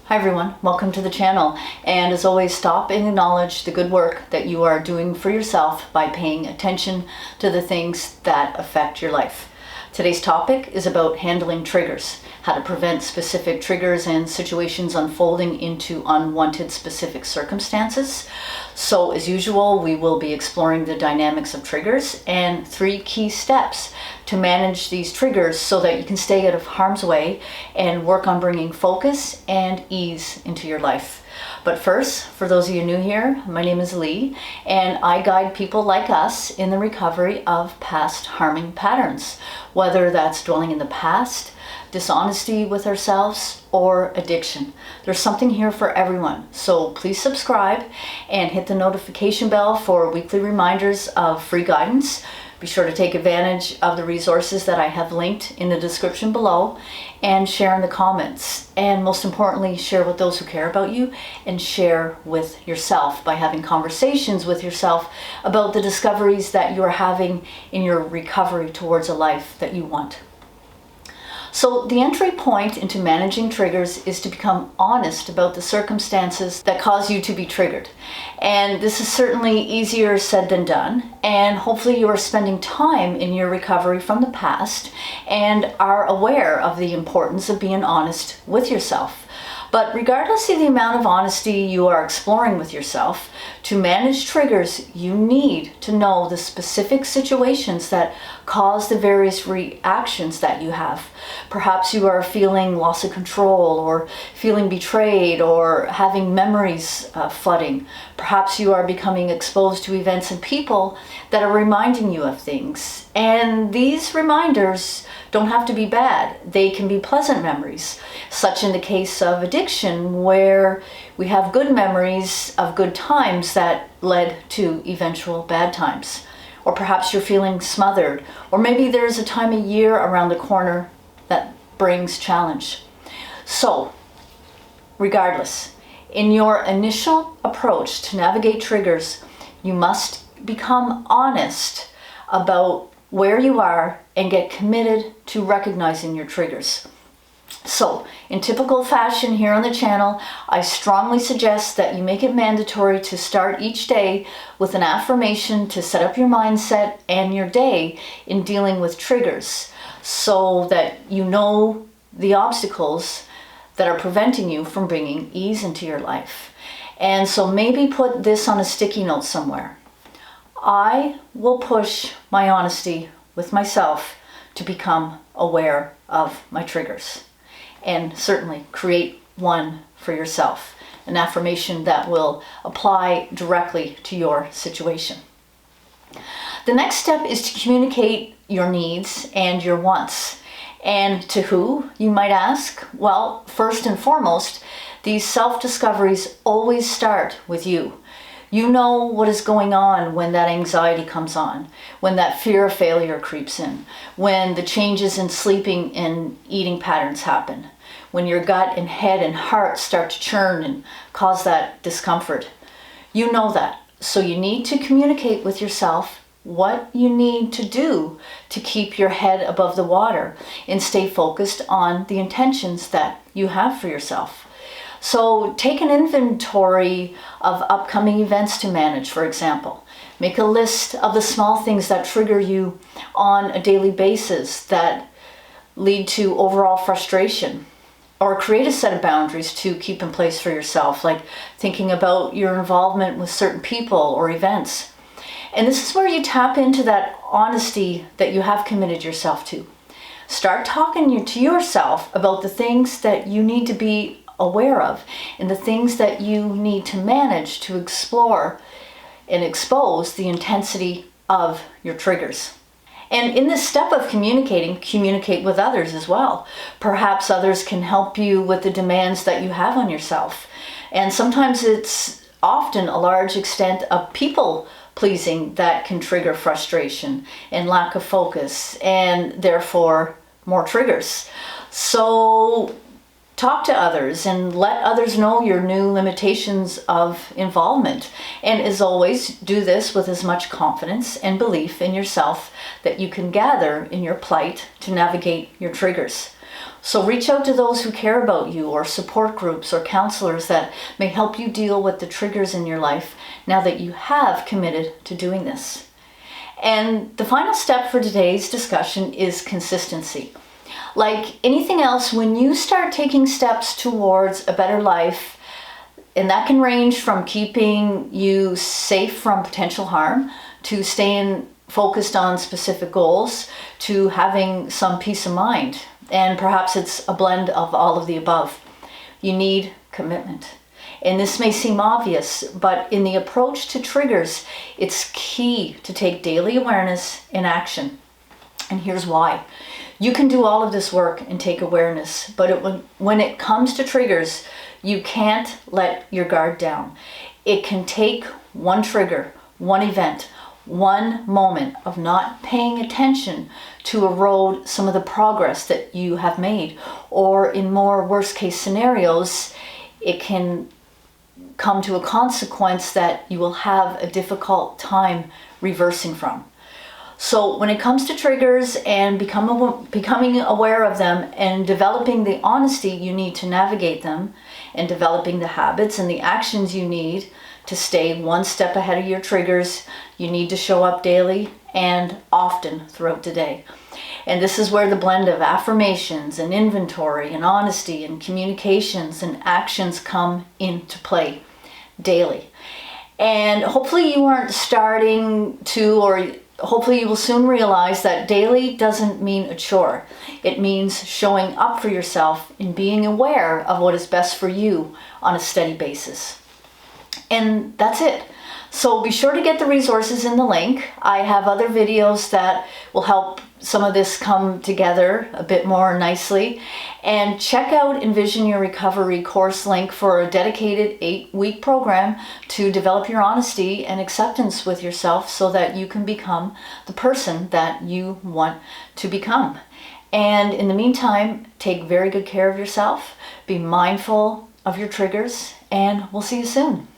Hi everyone, welcome to the channel, and as always, stop and acknowledge the good work that you are doing for yourself by paying attention to the things that affect your life. Today's topic is about handling triggers, how to prevent specific triggers and situations unfolding into unwanted specific circumstances. So as usual, we will be exploring the dynamics of triggers and 3 key steps to manage these triggers so that you can stay out of harm's way and work on bringing focus and ease into your life. But first, for those of you new here, my name is Lee, and I guide people like us in the recovery of past harming patterns, whether that's dwelling in the past, dishonesty with ourselves, or addiction. There's something here for everyone, so please subscribe and hit the notification bell for weekly reminders of free guidance. Be sure to take advantage of the resources that I have linked in the description below and share in the comments. And most importantly, share with those who care about you and share with yourself by having conversations with yourself about the discoveries that you are having in your recovery towards a life that you want. So the entry point into managing triggers is to become honest about the circumstances that cause you to be triggered. And this is certainly easier said than done. And hopefully you are spending time in your recovery from the past and are aware of the importance of being honest with yourself. But regardless of the amount of honesty you are exploring with yourself, to manage triggers, you need to know the specific situations that cause the various reactions that you have. Perhaps you are feeling loss of control, or feeling betrayed, or having memories flooding. Perhaps you are becoming exposed to events and people that are reminding you of things. And these reminders don't have to be bad. They can be pleasant memories, such in the case of addiction, where we have good memories of good times that led to eventual bad times. Or perhaps you're feeling smothered, or maybe there's a time of year around the corner that brings challenge. So, regardless, in your initial approach to navigate triggers, you must become honest about where you are and get committed to recognizing your triggers. So, in typical fashion here on the channel, I strongly suggest that you make it mandatory to start each day with an affirmation to set up your mindset and your day in dealing with triggers, so that you know the obstacles that are preventing you from bringing ease into your life. And so maybe put this on a sticky note somewhere. I will push my honesty with myself to become aware of my triggers. And certainly create one for yourself, an affirmation that will apply directly to your situation. The next step is to communicate your needs and your wants. And to who, you might ask? Well, first and foremost, these self-discoveries always start with you. You know what is going on when that anxiety comes on, when that fear of failure creeps in, when the changes in sleeping and eating patterns happen, when your gut and head and heart start to churn and cause that discomfort. You know that. So you need to communicate with yourself what you need to do to keep your head above the water and stay focused on the intentions that you have for yourself. So take an inventory of upcoming events to manage, for example. Make a list of the small things that trigger you on a daily basis that lead to overall frustration. Or create a set of boundaries to keep in place for yourself, like thinking about your involvement with certain people or events. And this is where you tap into that honesty that you have committed yourself to. Start talking to yourself about the things that you need to be aware of and the things that you need to manage to explore and expose the intensity of your triggers. And in this step of communicating, communicate with others as well. Perhaps others can help you with the demands that you have on yourself. And sometimes it's often a large extent of people pleasing that can trigger frustration and lack of focus, and therefore more triggers. So talk to others and let others know your new limitations of involvement. And as always, do this with as much confidence and belief in yourself that you can gather in your plight to navigate your triggers. So reach out to those who care about you, or support groups or counselors that may help you deal with the triggers in your life now that you have committed to doing this. And the final step for today's discussion is consistency. Like anything else, when you start taking steps towards a better life, and that can range from keeping you safe from potential harm, to staying focused on specific goals, to having some peace of mind. And perhaps it's a blend of all of the above. You need commitment. And this may seem obvious, but in the approach to triggers, it's key to take daily awareness and action. And here's why. You can do all of this work and take awareness, but when it comes to triggers, you can't let your guard down. It can take one trigger, one event, one moment of not paying attention to erode some of the progress that you have made. Or in more worst case scenarios, it can come to a consequence that you will have a difficult time reversing from. So when it comes to triggers and becoming aware of them and developing the honesty you need to navigate them, and developing the habits and the actions you need to stay one step ahead of your triggers, you need to show up daily and often throughout the day. And this is where the blend of affirmations and inventory and honesty and communications and actions come into play daily. And hopefully you aren't starting to, or hopefully you will soon realize that daily doesn't mean a chore. It means showing up for yourself and being aware of what is best for you on a steady basis. And that's it. So be sure to get the resources in the link. I have other videos that will help some of this come together a bit more nicely. And check out Envision Your Recovery course link for a dedicated 8-week program to develop your honesty and acceptance with yourself so that you can become the person that you want to become. And in the meantime, take very good care of yourself, be mindful of your triggers, and we'll see you soon.